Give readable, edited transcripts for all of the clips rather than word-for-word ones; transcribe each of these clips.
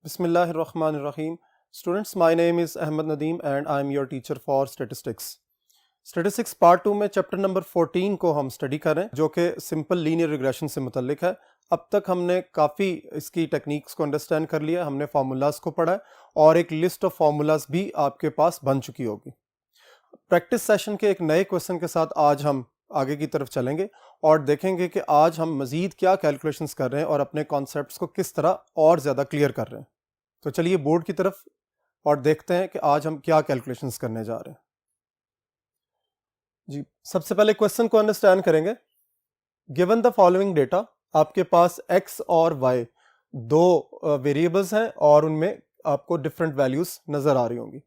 Bismillahirrahmanirrahim. Students, my name is Ahmed Nadeem and I am your teacher for Statistics. Statistics Part 2 में chapter number 14 को हम study कर रहे हैं जो कि सिंपल लीनियर रिग्रेशन से मुतल्लिक है। अब तक हमने काफ़ी इसकी टेक्निक्स को अंडरस्टैंड कर लिया, हमने फार्मूलाज को पढ़ा है और एक लिस्ट ऑफ फार्मूलाज भी आपके पास बन चुकी होगी। प्रैक्टिस सेशन के एक नए क्वेश्चन के साथ आज हम आगे की तरफ चलेंगे और देखेंगे कि आज हम मज़ीद क्या कैलकुलेशंस कर रहे हैं और अपने कॉन्सेप्ट्स को किस तरह और ज़्यादा क्लियर कर रहे हैं। तो चलिए बोर्ड की तरफ और देखते हैं कि आज हम क्या कैलकुलेशंस करने जा रहे हैं। जी, सबसे पहले क्वेश्चन को अंडरस्टैंड करेंगे। गिवन द फॉलोइंग डेटा, आपके पास x और y दो वेरिएबल्स हैं और उनमें आपको डिफरेंट वैल्यूज नज़र आ रही होंगी।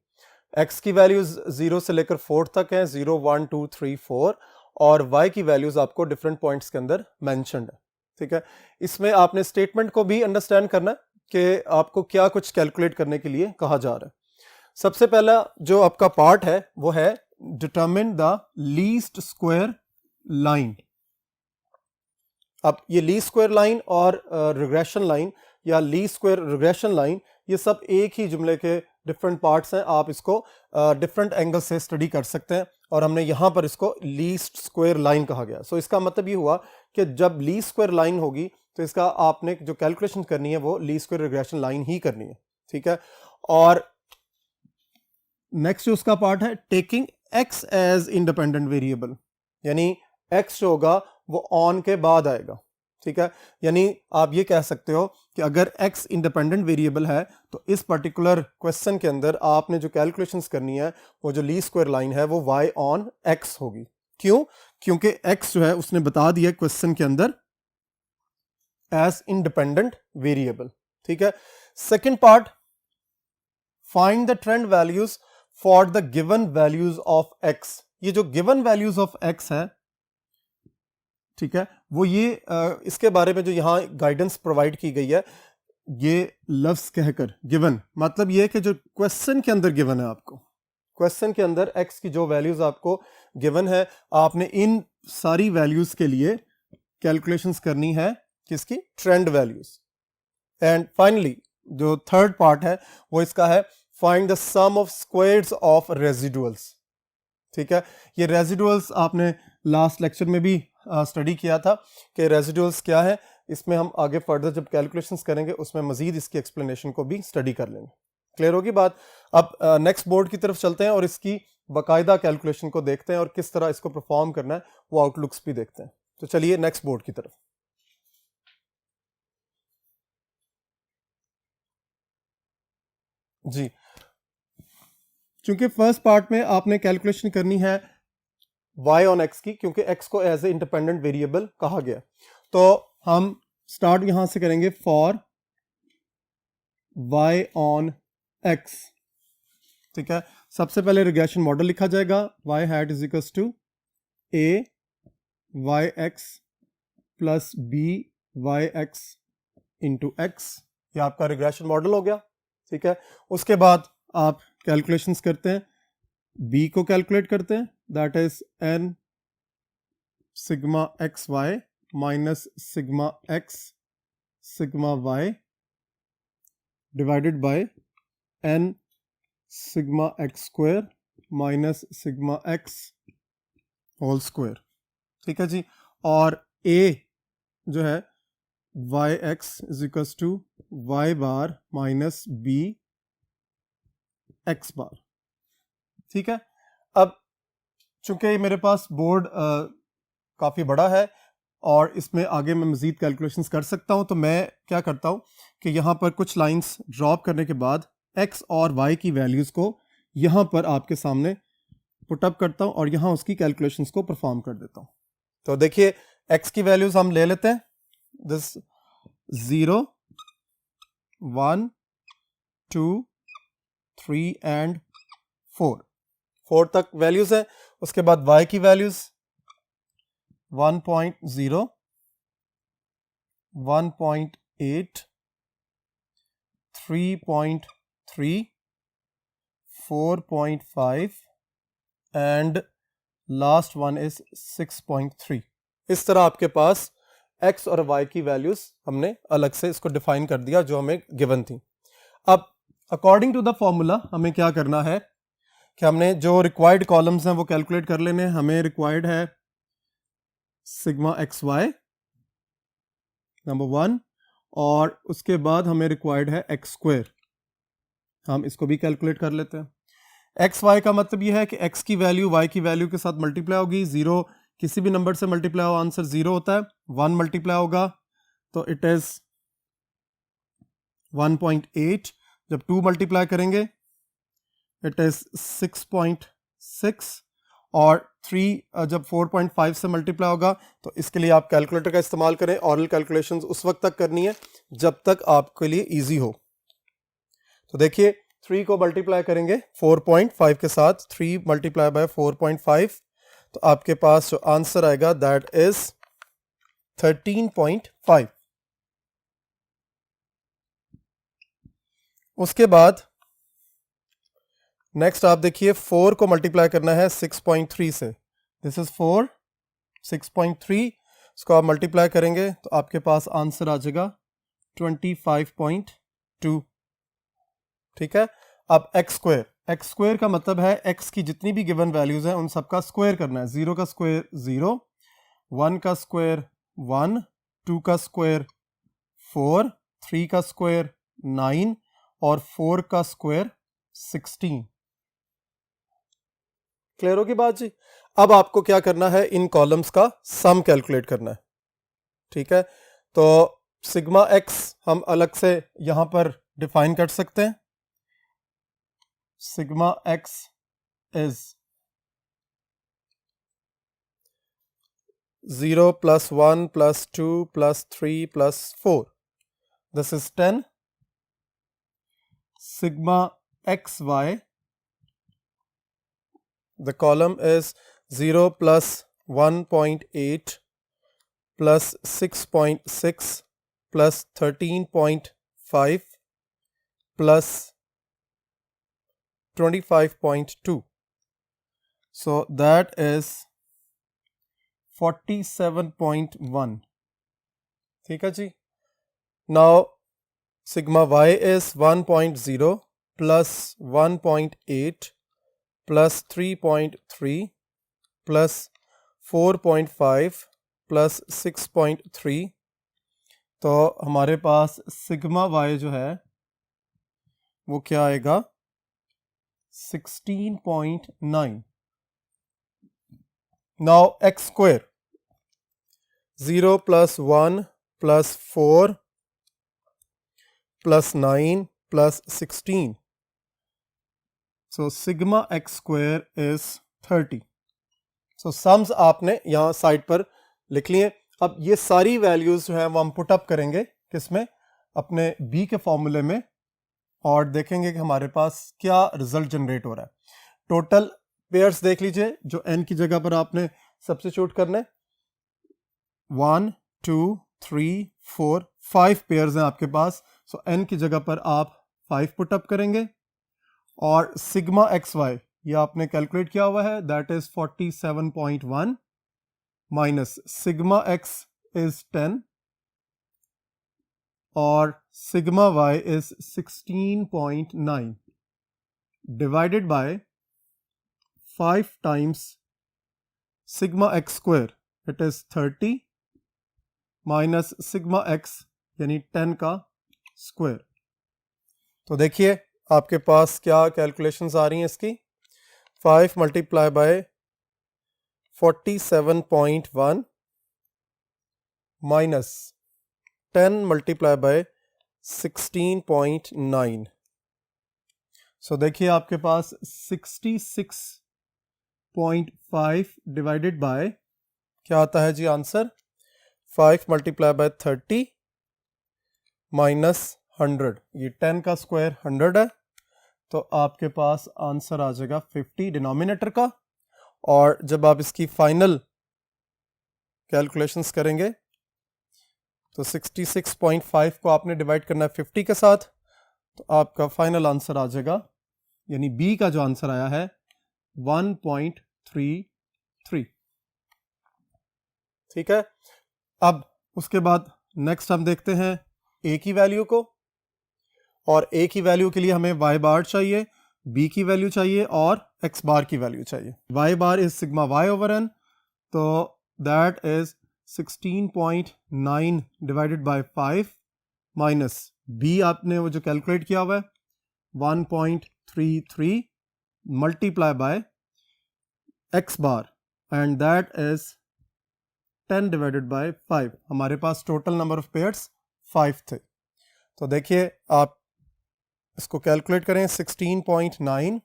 x की वैल्यूज 0 से लेकर 4 तक हैं, 0, 1, 2, 3, 4, और y की वैल्यूज आपको डिफरेंट पॉइंट्स के अंदर मेंशन्ड है। ठीक है, इसमें आपने स्टेटमेंट को भी अंडरस्टैंड करना है कि आपको क्या कुछ कैलकुलेट करने के लिए कहा जा रहा है। सबसे पहला जो आपका पार्ट है वो है determine the least square line. अब ये लीस्ट स्क्वायर लाइन और रिग्रेशन लाइन या लीस्ट स्क्वायर रिग्रेशन लाइन ये सब एक ही जुमले के डिफरेंट पार्ट्स हैं। आप इसको डिफरेंट एंगल से स्टडी कर सकते हैं और हमने यहाँ पर इसको लीस्ट स्क्वायर लाइन कहा गया। सो इसका मतलब ये हुआ कि जब लीस्ट स्क्वायर लाइन होगी तो इसका आपने जो कैलकुलेशन करनी है वो लीस्ट स्क्वायर रिग्रेशन लाइन ही करनी है। ठीक है, और नेक्स्ट जो उसका पार्ट है taking x as independent variable, यानी x जो होगा वो ऑन के बाद आएगा। ठीक है, यानी आप ये कह सकते हो कि अगर x इंडिपेंडेंट वेरिएबल है तो इस पर्टिकुलर क्वेश्चन के अंदर आपने जो कैलकुलेशंस करनी है वो जो लीस्ट स्क्वायर लाइन है वो y ऑन x होगी। क्यों? क्योंकि x जो है उसने बता दिया क्वेश्चन के अंदर एज इंडिपेंडेंट वेरिएबल। ठीक है, second part find the trend values for the given values of x। ये जो गिवन वैल्यूज ऑफ x है, ठीक है, वो ये इसके बारे में जो यहाँ गाइडेंस प्रोवाइड की गई है, ये लफ्ज कहकर गिवन मतलब ये कि जो क्वेश्चन के अंदर गिवन है, आपको क्वेश्चन के अंदर x की जो वैल्यूज आपको गिवन है, आपने इन सारी वैल्यूज के लिए कैलकुलेशंस करनी है किसकी? Trend values. एंड फाइनली जो थर्ड पार्ट है वो इसका है find the sum of squares of residuals. ठीक है, ये रेजिडुअल्स आपने लास्ट लेक्चर में भी स्टडी किया था कि रेजिडुअल्स क्या है। इसमें हम आगे फर्दर जब कैलकुलेशंस करेंगे उसमें मजीद इसकी एक्सप्लेनेशन को भी स्टडी कर लेंगे। क्लियर होगी बात? अब नेक्स्ट बोर्ड की तरफ चलते हैं और इसकी बाकायदा कैलकुलेशन को देखते हैं और किस तरह इसको परफॉर्म करना है वो आउटलुक्स भी देखते हैं। तो चलिए नेक्स्ट बोर्ड की तरफ। जी, चूंकि फर्स्ट पार्ट में आपने कैलकुलेशन करनी है y ऑन x की, क्योंकि x को एज ए इंडिपेंडेंट वेरिएबल कहा गया, तो हम स्टार्ट यहां से करेंगे फॉर y ऑन x। ठीक है, सबसे पहले रिग्रेशन मॉडल लिखा जाएगा y hat is equals to a yx plus b yx into x। ये आपका रिग्रेशन मॉडल हो गया। ठीक है, उसके बाद आप कैलकुलेशंस करते हैं, b को कैलकुलेट करते हैं, that is n sigma x y minus sigma x sigma y divided by n sigma x square minus sigma x whole square. ठीक है जी, और a जो है y x is equals to y bar minus b x bar. ठीक है, अब चूंकि मेरे पास बोर्ड काफ़ी बड़ा है और इसमें आगे मैं मज़ीद कैलकुलेशंस कर सकता हूं, तो मैं क्या करता हूं कि यहाँ पर कुछ लाइंस ड्रॉप करने के बाद x और y की वैल्यूज़ को यहाँ पर आपके सामने पुटअप करता हूं और यहाँ उसकी कैलकुलेशंस को परफॉर्म कर देता हूं। तो देखिए x की वैल्यूज़ हम ले लेते हैं, दिस 0, 1, 2, 3 एंड 4 तक वैल्यूज है। उसके बाद y की values 1.0, 1.8, 3.3, 4.5 and last one is 6.3। इस तरह आपके पास x और y की वैल्यूज हमने अलग से इसको डिफाइन कर दिया जो हमें गिवन थी। अब अकॉर्डिंग टू द फॉर्मूला हमें क्या करना है कि हमने जो रिक्वायर्ड कॉलम्स हैं वो कैलकुलेट कर लेने हैं। हमें रिक्वायर्ड है सिग्मा एक्स वाई नंबर 1, और उसके बाद हमें रिक्वायर्ड है एक्स स्क्वायर। हम इसको भी कैलकुलेट कर लेते हैं। एक्स वाई का मतलब यह है कि एक्स की वैल्यू वाई की वैल्यू के साथ मल्टीप्लाई होगी। 0 किसी भी नंबर से मल्टीप्लाई हो आंसर 0 होता है। 1 मल्टीप्लाई होगा तो इट इज 1.8। जब 2 मल्टीप्लाई करेंगे इट इज 6.6, और 3 जब 4.5 से मल्टीप्लाई होगा तो इसके लिए आप कैलकुलेटर का इस्तेमाल करें। ऑरल कैलकुलेशंस उस वक्त तक करनी है जब तक आपके लिए इजी हो। तो देखिए 3 को मल्टीप्लाई करेंगे 4.5 के साथ, 3 मल्टीप्लाई बाय 4.5, तो आपके पास जो आंसर आएगा दैट इज 13.5। उसके बाद नेक्स्ट आप देखिए 4 को मल्टीप्लाई करना है 6.3 से। दिस इज 4, 6.3, इसको आप मल्टीप्लाई करेंगे तो आपके पास आंसर आ जाएगा 25.2। ठीक है। अब एक्स स्क्वायर का मतलब है एक्स की जितनी भी गिवन वैल्यूज हैं उन सबका स्क्वायर करना है। 0 का स्क्वायर 0, 1 का स्क्वायर 1, 2 का स्क्वायर 4, 3 का स्क्वायर 9 और 4 का स्क्वायर 16। क्लियर होगी बात जी। अब आपको क्या करना है, इन कॉलम्स का सम कैलकुलेट करना है। ठीक है, तो सिग्मा एक्स हम अलग से यहां पर डिफाइन कर सकते हैं। Sigma x is 0 + 1 + 2 + 3 + 4, this is 10. Sigma xy, the column is 0 + 1.8 + 6.6 + 13.5 + 25.2, so that is 47.1. ठीक है जी। Now sigma y is 1.0 + 1.8 + 3.3 + 4.5 + 6.3, तो हमारे पास सिग्मा y जो है वो क्या आएगा 16.9। Now x square 0 + 1 + 4 + 9 + 16, so sigma x square is 30. So sums आपने यहाँ साइड पर लिख लिए। अब ये सारी वैल्यूज जो है वो हम पुट अप करेंगे किसमें, अपने बी के फॉर्मूले में, और देखेंगे कि हमारे पास क्या रिजल्ट जनरेट हो रहा है। टोटल पेयर्स देख लीजिए जो एन की जगह पर आपने सब्स्टिट्यूट करने, 1 2 3 4 5 पेयर्स हैं आपके पास। सो एन की जगह पर आप 5 पुट अप करेंगे, और सिग्मा एक्स वाई ये आपने कैलकुलेट किया हुआ है, that is 47.1 minus sigma x is 10 और sigma y is 16.9 divided by 5 times sigma x square, it is 30 minus sigma x यानी 10 का स्क्वायर। तो देखिए आपके पास क्या कैलकुलेशंस आ रही हैं इसकी। 5 multiply by 47.1 minus 10 multiply by 16.9, सो देखिए आपके पास 66.5 डिवाइडेड बाय क्या आता है जी आंसर, 5 मल्टीप्लाई बाय 30 माइनस 100, ये 10 का स्क्वायर 100 है, तो आपके पास आंसर आ जाएगा 50 डिनोमिनेटर का। और जब आप इसकी फाइनल कैलकुलेशंस करेंगे तो 66.5 को आपने डिवाइड करना है 50 के साथ, तो आपका फाइनल आंसर आ जाएगा, यानी बी का जो आंसर आया है 1.33। ठीक है। अब उसके बाद नेक्स्ट हम देखते हैं ए की वैल्यू को। और ए की वैल्यू के लिए हमें वाई बार चाहिए, बी की वैल्यू चाहिए और एक्स बार की वैल्यू चाहिए। Y bar is sigma y over n, तो that is 16.9 divided by 5 minus b आपने वो जो कैलकुलेट किया हुआ है 1.33 multiply by x bar and that is 10 divided by 5। हमारे पास टोटल नंबर ऑफ पेयर्स 5 थे। तो देखिए आप इसको कैलकुलेट करें, 16.9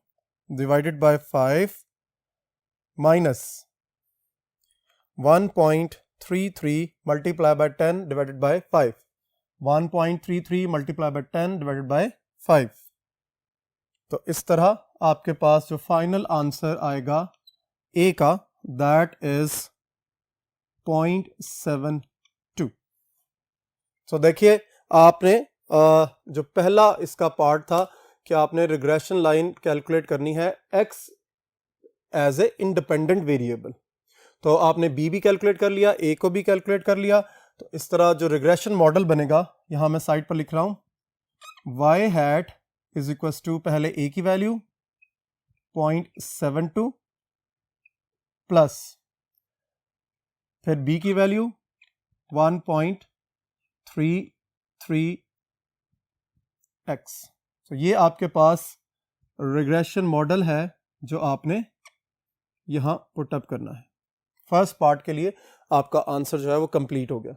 divided by 5 minus 1.33 multiply by 10 divided by 5, 1.33 multiply by 10 divided by 5। तो इस तरह आपके पास जो फाइनल आंसर आएगा ए का दैट इज 0.72। तो देखिए आपने जो पहला इसका पार्ट था कि आपने रिग्रेशन लाइन कैलकुलेट करनी है x as a independent variable, तो आपने b भी कैलकुलेट कर लिया, a को भी कैलकुलेट कर लिया। तो इस तरह जो रिग्रेशन मॉडल बनेगा, यहां मैं साइड पर लिख रहा हूं y hat is equal to पहले a की वैल्यू 0.72 प्लस फिर b की वैल्यू 1.33x। तो ये आपके पास रिग्रेशन मॉडल है जो आपने यहां पुट अप करना है। फर्स्ट पार्ट के लिए आपका आंसर जो है वो कंप्लीट हो गया।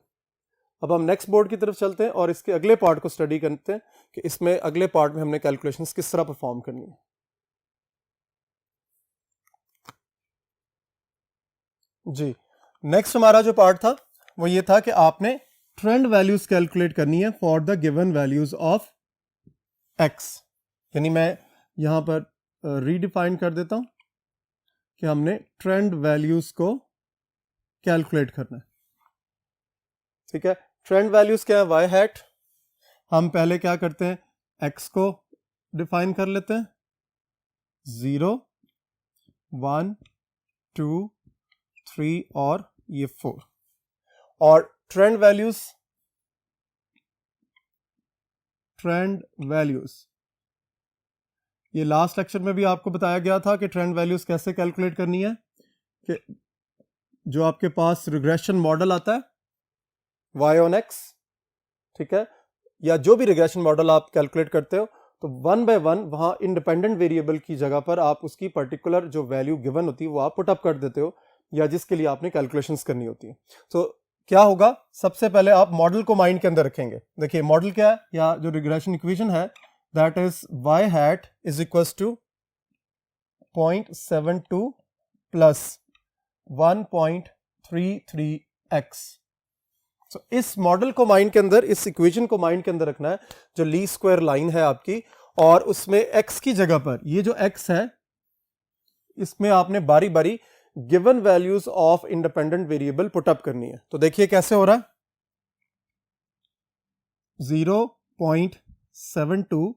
अब हम नेक्स्ट बोर्ड की तरफ चलते हैं और इसके अगले पार्ट को स्टडी करते हैं कि इसमें अगले पार्ट में हमने कैलकुलेशंस किस तरह परफॉर्म करनी है। जी, नेक्स्ट हमारा जो पार्ट था वो ये था कि आपने ट्रेंड वैल्यूज कैलकुलेट करनी है for the given values of x. यानी मैं यहां पर रीडिफाइन कर देता हूं कि हमने ट्रेंड वैल्यूज को कैलकुलेट करना है। ठीक है, ट्रेंड वैल्यूज क्या है, वाई हैट। हम पहले क्या करते हैं, एक्स को डिफाइन कर लेते हैं 0, 1, 2, 3 और ये 4। और ट्रेंड वैल्यूज ये लास्ट लेक्चर में भी आपको बताया गया था कि ट्रेंड वैल्यूज कैसे कैलकुलेट करनी है। कि जो आपके पास रिग्रेशन मॉडल आता है y ऑन x, ठीक है, या जो भी रिग्रेशन मॉडल आप कैलकुलेट करते हो, तो 1 बाय 1 वहां इंडिपेंडेंट वेरिएबल की जगह पर आप उसकी पर्टिकुलर जो वैल्यू गिवन होती है वो आप पुट अप कर देते हो, या जिसके लिए आपने कैलकुलेशंस करनी होती है। तो क्या होगा, सबसे पहले आप मॉडल को माइंड के अंदर रखेंगे। देखिए मॉडल क्या है, या जो रिग्रेशन इक्वेशन है that is y hat is equals to 0.72 plus 1.33x। तो इस मॉडल को माइंड के अंदर, इस इक्वेशन को माइंड के अंदर रखना है जो ली स्क्वायर लाइन है आपकी, और उसमें x की जगह पर ये जो x है इसमें आपने बारी बारी given values of independent variable put up करनी है। तो देखिए कैसे हो रहा है, 0.72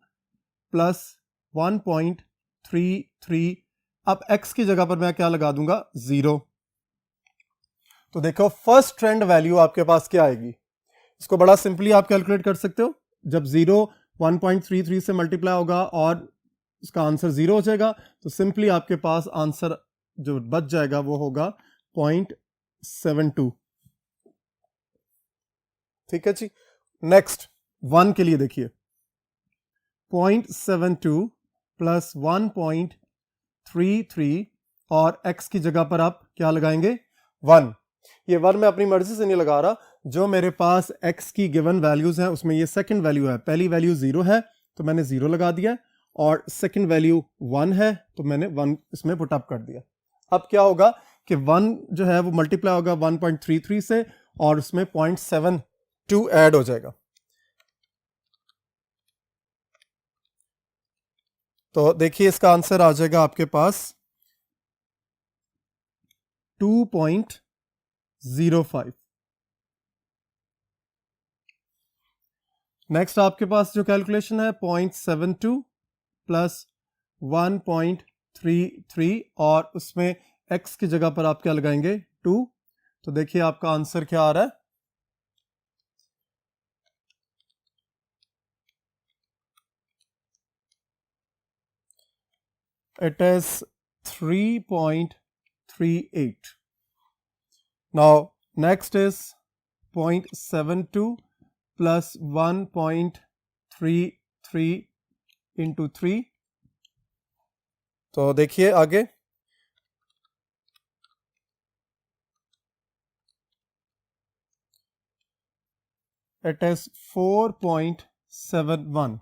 प्लस 1.33। अब x की जगह पर मैं क्या लगा दूंगा, 0। तो देखो फर्स्ट ट्रेंड वैल्यू आपके पास क्या आएगी, इसको बड़ा सिंपली आप कैलकुलेट कर सकते हो। जब 0 1.33 से मल्टीप्लाई होगा और इसका आंसर 0 हो जाएगा, तो सिंपली आपके पास आंसर जो बच जाएगा वो होगा 0.72। ठीक है जी। नेक्स्ट 1 के लिए देखिए 0.72 प्लस 1.33 और x की जगह पर आप क्या लगाएंगे, 1। ये 1 मैं अपनी मर्जी से नहीं लगा रहा, जो मेरे पास x की गिवन वैल्यूज हैं उसमें ये सेकंड वैल्यू है। पहली वैल्यू 0 है तो मैंने 0 लगा दिया, और सेकंड वैल्यू 1 है तो मैंने 1 इसमें पुट अप कर दिया। अब क्या होगा कि 1 जो है वो मल्टीप्लाई होगा 1.33 से, और उसमें 0.72 ऐड हो जाएगा। तो देखिए इसका आंसर आ जाएगा आपके पास 2.05। नेक्स्ट आपके पास जो कैलकुलेशन है 0.72 प्लस 1.33 और उसमें x की जगह पर आप क्या लगाएंगे, 2। तो देखिए आपका आंसर क्या आ रहा है, it is 3.38. Now next is 0.72 plus 1.33 into 3. तो देखिए आगे, it is 4.71.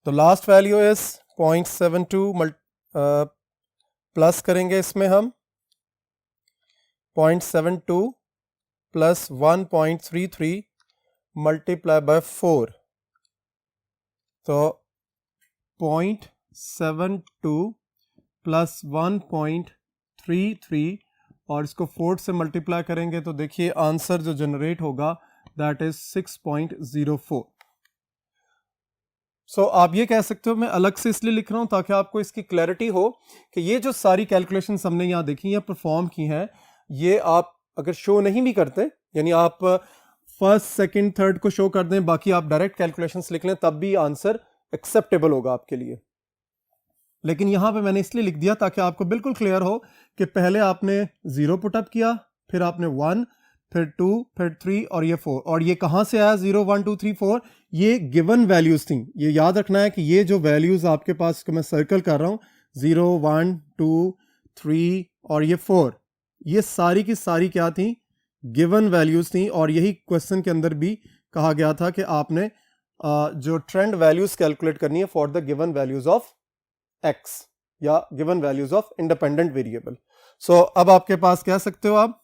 तो लास्ट वैल्यू इज 0.72 प्लस करेंगे इसमें हम 0.72 प्लस 1.33 मल्टीप्लाई बाय 4. तो 0.72 प्लस 1.33 और इसको 4 से मल्टीप्लाई करेंगे तो देखिए आंसर जो जनरेट होगा दैट इज 6.04. सो आप ये कह सकते हो, मैं अलग से इसलिए लिख रहा हूं ताकि आपको इसकी क्लैरिटी हो कि ये जो सारी कैलकुलेशन हमने यहाँ देखी या परफॉर्म की हैं, ये आप अगर शो नहीं भी करते, यानी आप फर्स्ट सेकंड थर्ड को शो कर दें, बाकी आप डायरेक्ट कैलकुलेशंस लिख लें, तब भी आंसर एक्सेप्टेबल होगा आपके लिए. लेकिन यहाँ पे मैंने इसलिए लिख दिया ताकि आपको बिल्कुल क्लियर हो कि पहले आपने 0 पुटअप किया, फिर आपने 1, फिर 2, फिर 3 और ये 4. और ये कहाँ से आया 0, 1, 2, 3, 4? ये गिवन वैल्यूज थी. ये याद रखना है कि ये जो वैल्यूज आपके पास, इसको मैं सर्कल कर रहा हूँ, 0, 1, 2, 3 और ये 4, ये सारी की सारी क्या थी? गिवन वैल्यूज थी. और यही क्वेश्चन के अंदर भी कहा गया था कि आपने जो ट्रेंड वैल्यूज कैलकुलेट करनी है for the given values of x या given values of independent variable. So अब आपके पास कह सकते हो आप,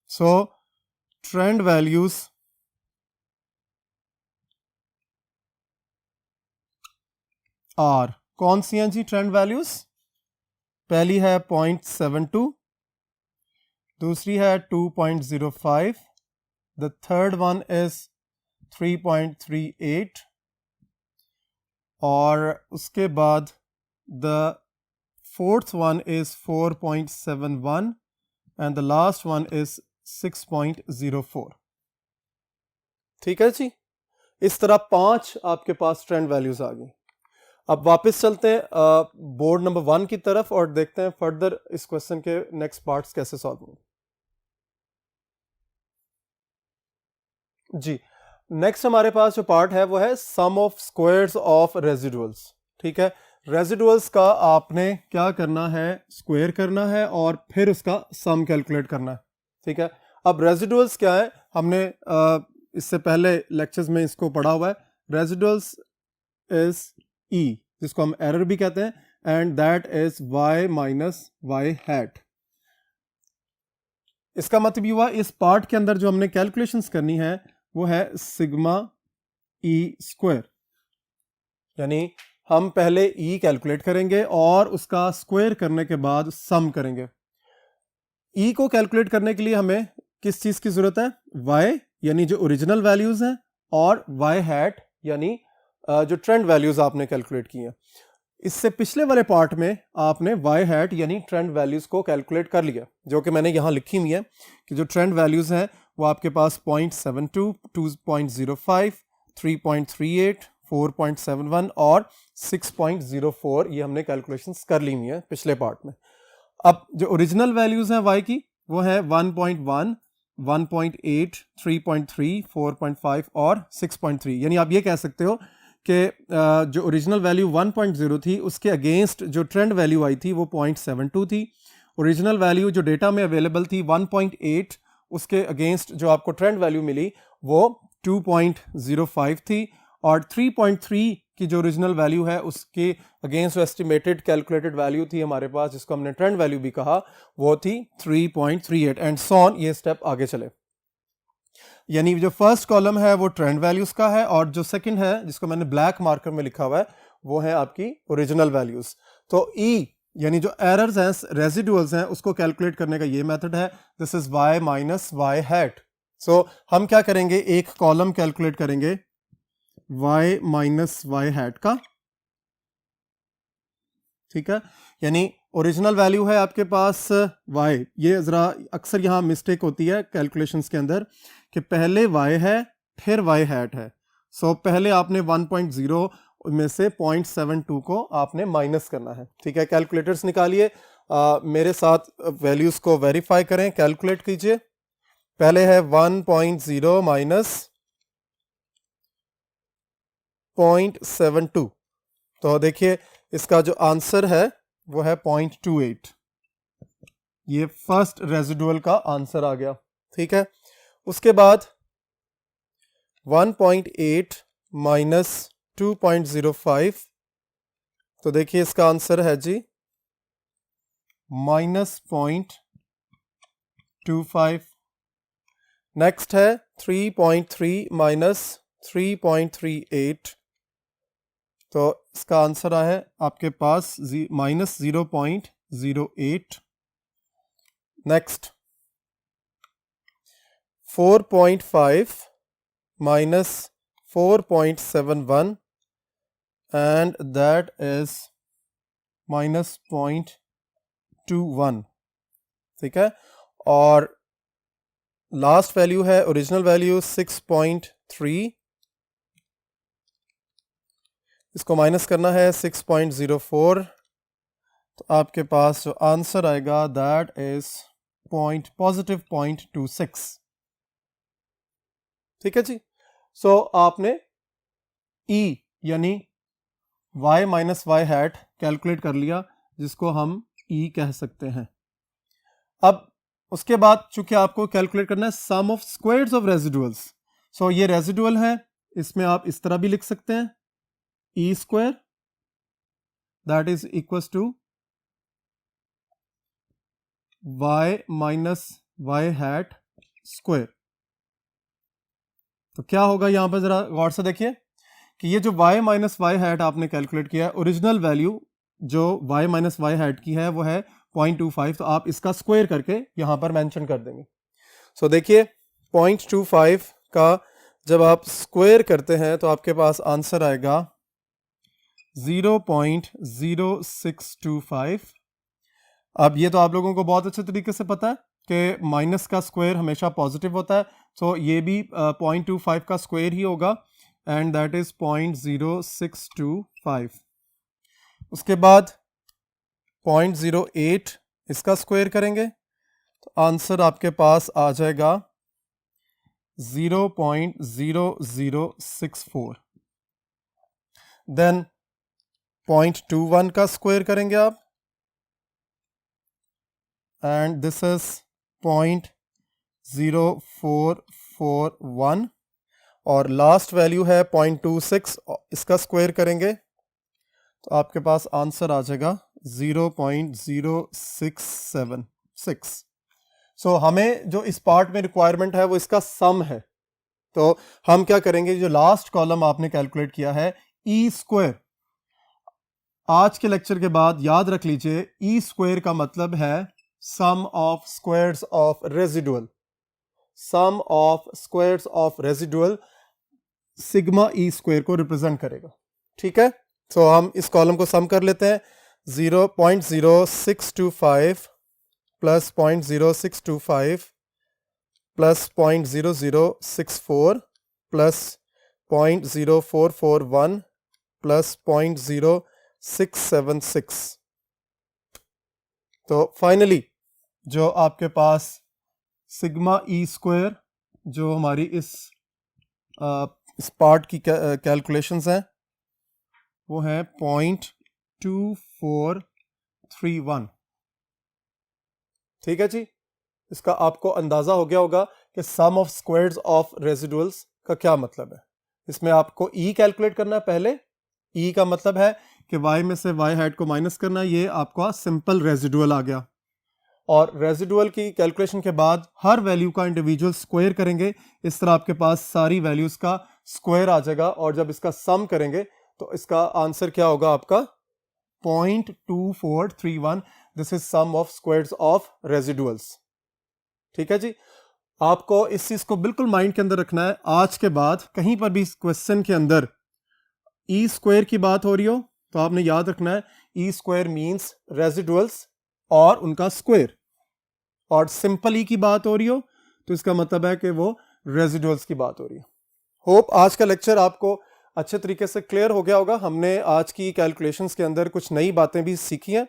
सो ट्रेंड वैल्यूज आर, कौन सी हैं जी ट्रेंड वैल्यूज? पहली है 0.72, दूसरी है 2.05, द थर्ड वन इज 3.38 और उसके बाद the fourth one is 4.71 and the last one is 6.04. ठीक है जी, इस तरह 5 आपके पास ट्रेंड वैल्यूज आ गई. अब वापस चलते हैं बोर्ड नंबर 1 की तरफ और देखते हैं फर्दर इस क्वेश्चन के नेक्स्ट पार्ट्स कैसे सॉल्व होंगे. जी, नेक्स्ट हमारे पास जो पार्ट है वो है sum of squares of residuals. ठीक है, रेजिडुअल्स का आपने क्या करना है? स्क्वायर करना है और फिर उसका सम कैलकुलेट करना है. ठीक है, अब रेजिडुअल्स क्या है? हमने इससे पहले लेक्चर्स में इसको पढ़ा हुआ है. रेजिडुअल्स इज E, जिसको हम एरर भी कहते हैं, and that is y minus y hat. इसका मतलब ये हुआ इस पार्ट के अंदर जो हमने कैलकुलेशंस करनी है वो है सिग्मा E स्क्वायर. यानी हम पहले E कैलकुलेट करेंगे और उसका स्क्वायर करने के बाद सम करेंगे. E को कैलकुलेट करने के लिए हमें किस चीज की जरूरत है? y यानी जो ओरिजिनल वैल्यूज हैं और y हैट यानी जो ट्रेंड वैल्यूज आपने कैलकुलेट की हैं. इससे पिछले वाले पार्ट में आपने y हैट यानी ट्रेंड वैल्यूज को कैलकुलेट कर लिया, जो कि मैंने यहां लिखी हुई है कि जो ट्रेंड वैल्यूज हैं वो आपके पास 0.72, 2.05, 3.38, 4.71 और 6.04 ये हमने कैलकुलेशंस कर ली हुई है पिछले पार्ट में. अब जो ओरिजिनल वैल्यूज हैं y की वो है 1.1, 1.8, 3.3, 4.5 और 6.3. यानी आप ये कह सकते हो कि जो ओरिजिनल वैल्यू 1.0 थी उसके अगेंस्ट जो ट्रेंड वैल्यू आई थी वो 0.72 थी. ओरिजिनल वैल्यू जो डेटा में अवेलेबल थी 1.8, उसके अगेंस्ट जो आपको ट्रेंड वैल्यू मिली वो 2.05 थी. और 3.3 की जो ओरिजिनल वैल्यू है उसके अगेंस्ट जो एस्टिमेटेड कैलकुलेटेड वैल्यू थी हमारे पास, जिसको हमने ट्रेंड वैल्यू भी कहा, वो थी 3.38 एंड सो ऑन. ये स्टेप आगे चले. यानी जो फर्स्ट कॉलम है वो ट्रेंड वैल्यूज का है और जो सेकंड है जिसको मैंने ब्लैक मार्कर में लिखा हुआ है वो है आपकी ओरिजिनल वैल्यूज. तो E यानी जो एरर्स हैं, रेजिडुअल्स हैं, उसको कैलकुलेट करने का ये मेथड है. This is y minus y hat. So हम क्या करेंगे, एक कॉलम कैलकुलेट करेंगे y माइनस वाई हैट का. ठीक है, यानी ओरिजिनल वैल्यू है आपके पास y. ये जरा अक्सर यहाँ मिस्टेक होती है कैलकुलेशंस के अंदर कि पहले y है फिर y हैट है. सो पहले आपने 1.0 उनमें से 0.72 को आपने माइनस करना है। ठीक है, कैलकुलेटर्स निकालिए, मेरे साथ वैल्यूज़ को वेरीफाई करें, कैलकुलेट कीजिए। पहले है 1.0 माइनस 0.72, तो देखिए इसका जो आंसर है वो है 0.28। ये फर्स्ट रेजिडुअल का आंसर आ गया। ठीक है, उसके बाद 1.8 माइनस 2.05, तो देखिए इसका आंसर है जी -0.25। नेक्स्ट है 3.3 माइनस 3.38, तो इसका आंसर है आपके पास -0.08। Next 4.5 minus 4.71 and that is -0.21। ठीक है, और लास्ट वैल्यू है ओरिजिनल वैल्यू 6.3, इसको माइनस करना है 6.04, तो आपके पास जो आंसर आएगा दैट इज +0.26। ठीक है जी, सो आपने E यानी y minus y hat calculate कर लिया, जिसको हम E कह सकते हैं। अब उसके बाद चूंकि आपको कैलकुलेट करना है sum of squares of residuals, सो ये रेजिडुअल है, इसमें आप इस तरह भी लिख सकते हैं E square that is equals to y minus y hat square. तो क्या होगा यहां पर, जरा गौर से देखिए कि ये जो y माइनस वाई हैट आपने कैलकुलेट किया है, ओरिजिनल वैल्यू जो y माइनस वाई हैट की है वो है 0.25, तो आप इसका स्क्वायर करके यहां पर मेंशन कर देंगे। सो देखिए 0.25 का जब आप स्क्वायर करते हैं तो आपके पास आंसर आएगा 0.0625। अब ये तो आप लोगों को बहुत अच्छे तरीके से पता है कि माइनस का स्क्वायर हमेशा पॉजिटिव होता है, सो ये भी 0.25 का स्क्वायर ही होगा एंड दैट इज 0.0625। उसके बाद 0.08 इसका स्क्वायर करेंगे तो आंसर आपके पास आ जाएगा 0.0064। देन 0.21 का स्क्वायर करेंगे आप एंड दिस इज 0.0441, और लास्ट वैल्यू है 0.26, इसका स्क्वायर करेंगे तो आपके पास आंसर आ जाएगा 0.0676। सो हमें जो इस पार्ट में रिक्वायरमेंट है वो इसका सम है, तो हम क्या करेंगे, जो लास्ट कॉलम आपने कैलकुलेट किया है ई स्क्वायर, आज के लेक्चर के बाद याद रख लीजिए ई स्क्वायर का मतलब है sum of squares of residual. Sum of squares of residual sigma e square को रिप्रेजेंट करेगा। ठीक है, तो हम इस कॉलम को सम कर लेते हैं। 0.0625 प्लस 0.0625 प्लस 0.0064 प्लस 0.0441 प्लस 0.0676। तो फाइनली जो आपके पास सिग्मा ई स्क्वायर जो हमारी इस पार्ट की कैलकुलेशंस हैं वो है 0.2431। ठीक है जी, इसका आपको अंदाजा हो गया होगा कि सम ऑफ स्क्वायर्स ऑफ रेजिडुअल्स का क्या मतलब है। इसमें आपको ई कैलकुलेट करना है पहले। ई का मतलब है कि y में से y हैट को माइनस करना, ये आपका सिंपल रेजिडुअल आ गया। और रेजिडुअल की कैलकुलेशन के बाद हर वैल्यू का इंडिविजुअल स्क्वायर करेंगे, इस तरह आपके पास सारी वैल्यूज का स्क्वायर आ जाएगा, और जब इसका सम करेंगे तो इसका आंसर क्या होगा आपका 0.2431। This is sum of squares of residuals. ठीक है जी, आपको इस चीज को बिल्कुल माइंड के अंदर रखना है। आज के बाद कहीं पर भी क्वेश्चन के अंदर ई स्क्वायर की बात हो रही हो तो आपने याद रखना है ई स्क्वायर मींस रेजिडुअल्स और उनका स्क्वायर, और सिंपल ई की बात हो रही हो तो इसका मतलब है कि वो रेजिडुअल्स की बात हो रही है। होप आज का लेक्चर आपको अच्छे तरीके से क्लियर हो गया होगा। हमने आज की कैलकुलेशंस के अंदर कुछ नई बातें भी सीखी हैं।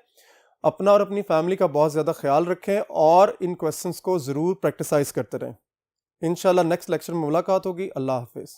अपना और अपनी फैमिली का बहुत ज़्यादा ख्याल रखें और इन क्वेश्चंस को ज़रूर प्रैक्टिसाइज करते रहें। इंशाल्लाह नेक्स्ट लेक्चर में मुलाकात होगी। अल्लाह हाफिज़।